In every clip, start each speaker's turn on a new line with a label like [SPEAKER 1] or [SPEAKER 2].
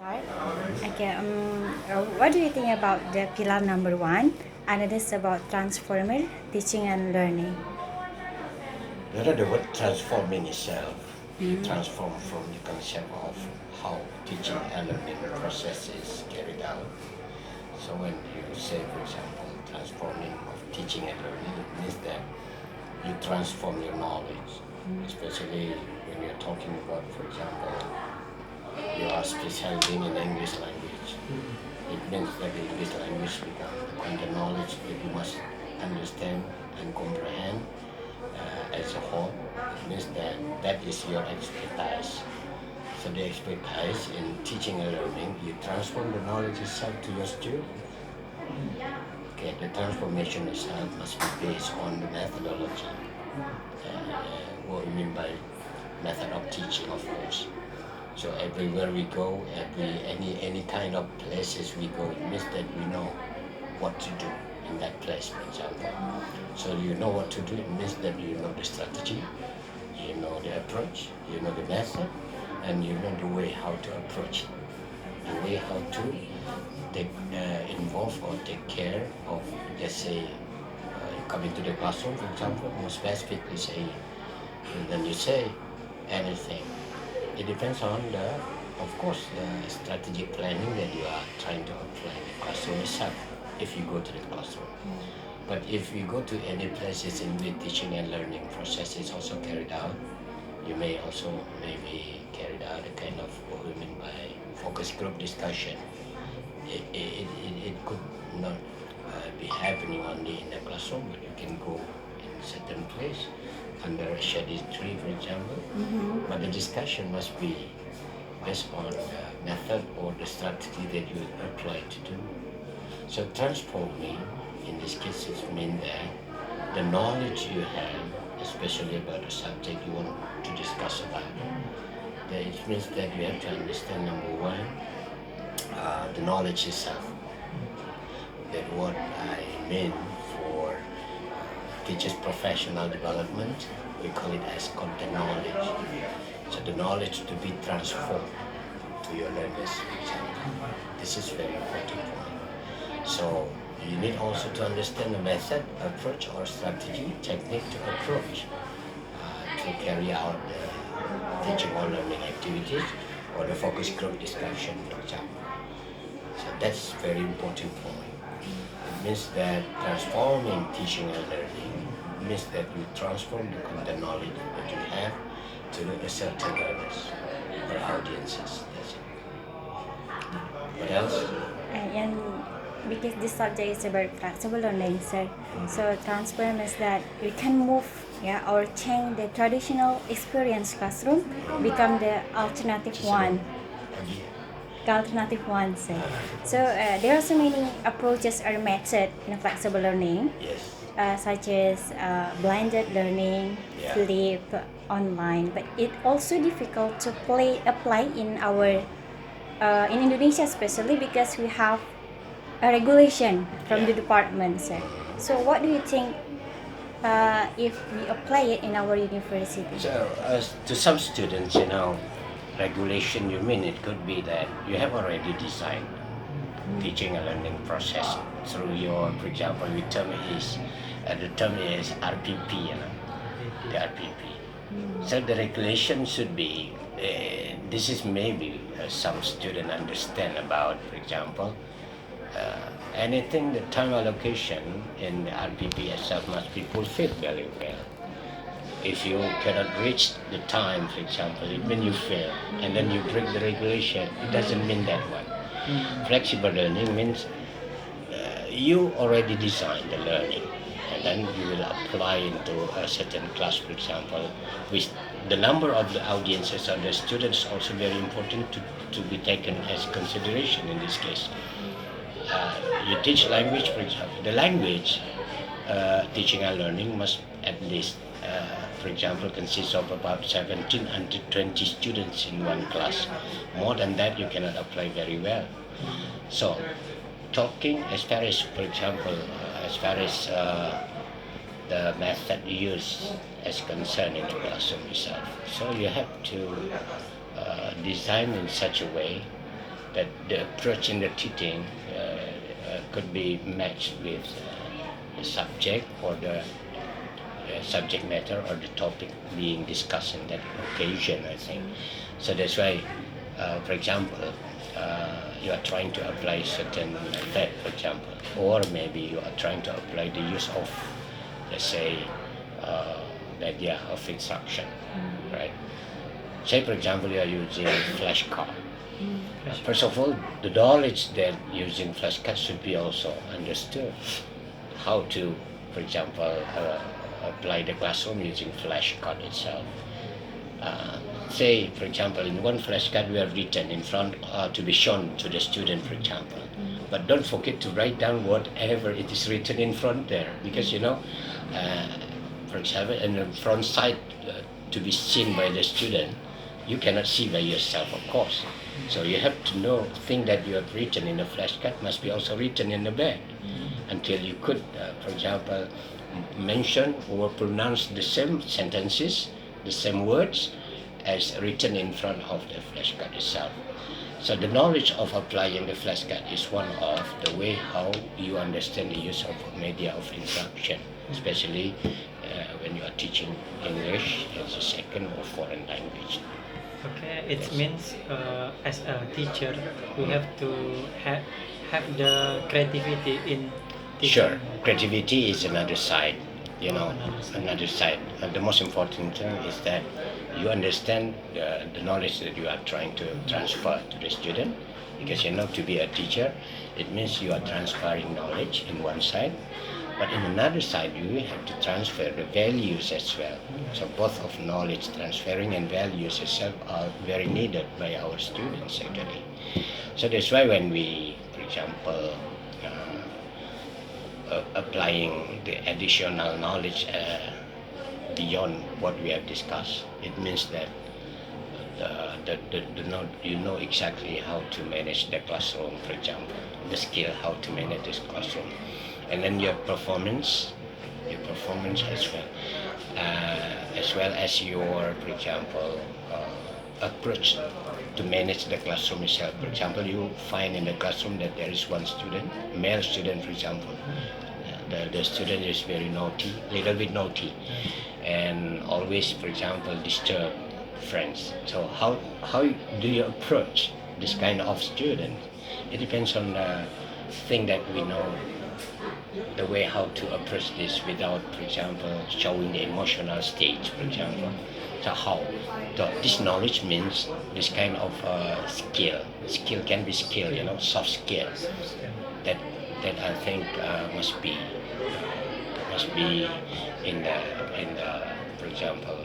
[SPEAKER 1] Start. Okay. What do you think about the pillar number one? And it is about transformer teaching and learning.
[SPEAKER 2] The word transforming itself, you transform from the concept of how teaching and learning process is carried out. So when you say, for example, transforming of teaching and learning, it means that you transform your knowledge, especially when you're talking about, for example, you are specializing in English language. It means that the English language becomes the knowledge that you must understand and comprehend as a whole. It means that that is your expertise. So the expertise in teaching and learning, you transform the knowledge itself to your student. Okay, the transformation itself must be based on the methodology. What we mean by method of teaching, of course. So everywhere we go, any kind of places we go, it means that we know what to do in that place, for example. So you know what to do, it means that you know the strategy, you know the approach, you know the method, and you know the way how to approach it, the way how to take involve or take care of, let's say, coming to the classroom, for example, more specifically say, then you say anything. It depends on of course, the strategic planning that you are trying to apply in the classroom itself, if you go to the classroom. But if you go to any places in which teaching and learning process is also carried out, you may also maybe carry out a kind of what we mean by focus group discussion. It could not be happening only in the classroom, but you can go in certain place under a shady tree, for example. But the discussion must be based on the method or the strategy that you apply to do. So transforming, in this case, it means that the knowledge you have, especially about the subject you want to discuss about, that it means that you have to understand, number one, the knowledge itself. That what I mean for teachers' professional development, we call it as content knowledge. So the knowledge to be transformed to your learners. This is very important point. So you need also to understand the method, approach, or strategy, technique to approach to carry out the teaching or learning activities or the focus group discussion, for example. So that's very important point. It means that transforming teaching and learning means that you transform the content knowledge that you have to a certain learners or audiences. That's it. What else?
[SPEAKER 1] And because this subject is about flexible learning, so transform is that we can move, yeah, or change the traditional experience classroom become the alternative one. The alternative one, so there are so many approaches or methods in flexible learning,
[SPEAKER 2] Yes.
[SPEAKER 1] such as blended learning,
[SPEAKER 2] Yeah.
[SPEAKER 1] flip, online. But it also difficult to apply in our in Indonesia, especially because we have a regulation from the department. So what do you think if we apply it in our university?
[SPEAKER 2] So, to some students, regulation, you mean it could be that you have already designed teaching and learning process through your, for example, the term is RPP, the RPP. So the regulation should be, this is maybe some student understand about, for example, anything, the time allocation in the RPP itself must be fulfilled very well. If you cannot reach the time, for example, when you fail and then you break the regulation, it doesn't mean that one. Flexible learning means you already designed the learning and then you will apply into a certain class, for example, with the number of the audiences or the students also very important to be taken as consideration in this case. You teach language, for example, the language teaching and learning must at least, for example, consist of about 17 until 20 students in one class. More than that, you cannot apply very well. So, talking as far as, for example, as far as the method used as concerned in the classroom itself. So you have to design in such a way that the approach in the teaching could be matched with the subject or the subject matter or the topic being discussed in that occasion, I think. So that's why, for example, you are trying to apply certain method, for example, or maybe you are trying to apply the use of, let's say, the idea of instruction, right? Say, for example, you are using flashcard. First of all, the knowledge that using flashcards should be also understood. How to, for example, apply the classroom using flashcard itself. Say, for example, in one flashcard we have written in front to be shown to the student, for example. But don't forget to write down whatever it is written in front there, because for example, in the front side to be seen by the student, you cannot see by yourself, of course. So you have to know, thing that you have written in the flashcard must be also written in the back, until you could, for example, mention or pronounce the same sentences, the same words as written in front of the flashcard itself. So the knowledge of applying the flashcard is one of the way how you understand the use of media of instruction, especially when you are teaching English as a second or foreign language.
[SPEAKER 3] Okay, it
[SPEAKER 2] Yes.
[SPEAKER 3] means as a teacher, we have to have the creativity in teaching.
[SPEAKER 2] Sure, creativity is another side,
[SPEAKER 3] Another side.
[SPEAKER 2] another side. And the most important thing is that you understand the knowledge that you are trying to transfer to the student. Because to be a teacher, it means you are transferring knowledge in one side, but in another side, you have to transfer the values as well. So both of knowledge transferring and values itself are very needed by our students actually. So that's why when we, for example, applying the additional knowledge beyond what we have discussed, it means that you know exactly how to manage the classroom, for example, the skill how to manage this classroom, and then your performance as well as your, for example, approach to manage the classroom itself. For example, you find in the classroom that there is one student, male student, for example. The student is very naughty, little bit naughty, and always, for example, disturb friends. So how do you approach this kind of student? It depends on the thing that we know, the way how to approach this without, for example, showing the emotional stage, for example. So how? So this knowledge means this kind of skill. Skill can be skill, soft skills that I think must be in the for example,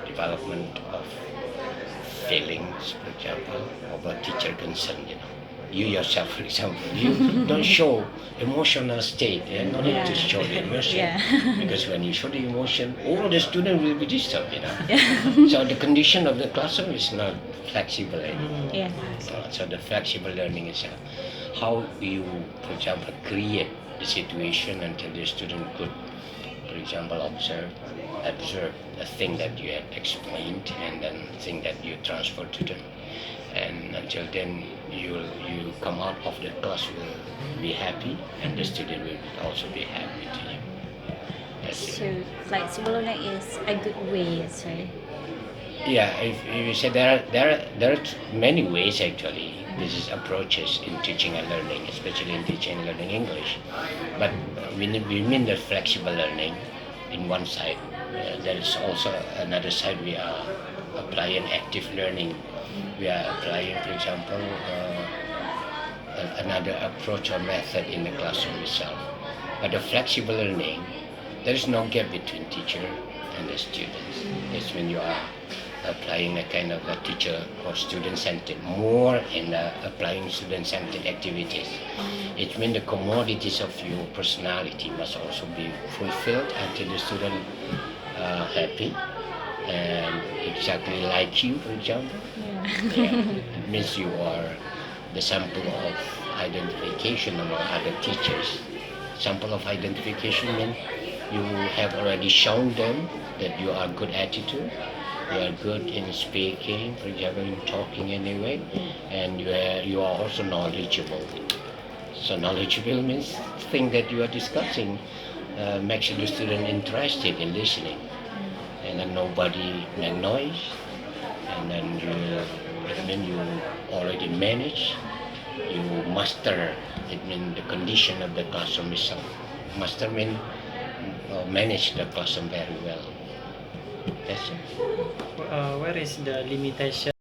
[SPEAKER 2] development of feelings, for example, of a teacher concern. You yourself, for example, you don't show emotional state, no need to show the emotion, because when you show the emotion, all the student will be disturbed, So the condition of the classroom is not flexible anymore.
[SPEAKER 1] Yeah.
[SPEAKER 2] So the flexible learning is how you, for example, create the situation until the student could, for example, observe the thing that you had explained and then thing that you transfer to them, and until then you come out of the class will be happy and the student will also be happy to you. That's it.
[SPEAKER 1] So flexible learning is a good way, right?
[SPEAKER 2] Yeah, if you say there are many ways actually. This is approaches in teaching and learning, especially in teaching and learning English. But we mean the flexible learning in one side. There is also another side. We are applying active learning. We are applying, for example, another approach or method in the classroom itself. But the flexible learning, there is no gap between teacher and the students. That's when you are applying a kind of a teacher or student-centered, more in applying student-centered activities. It means the commodities of your personality must also be fulfilled until the student happy and exactly like you, for example. It means you are the sample of identification among other teachers. Sample of identification means you have already shown them that you are good attitude, You are good in speaking, for example, in talking anyway, and you are also knowledgeable. So knowledgeable means thing that you are discussing makes the student interested in listening, and then nobody make noise, and then you already manage, you master. It means the condition of the classroom is master mean manage the classroom very well. That's it.
[SPEAKER 3] Where is the limitation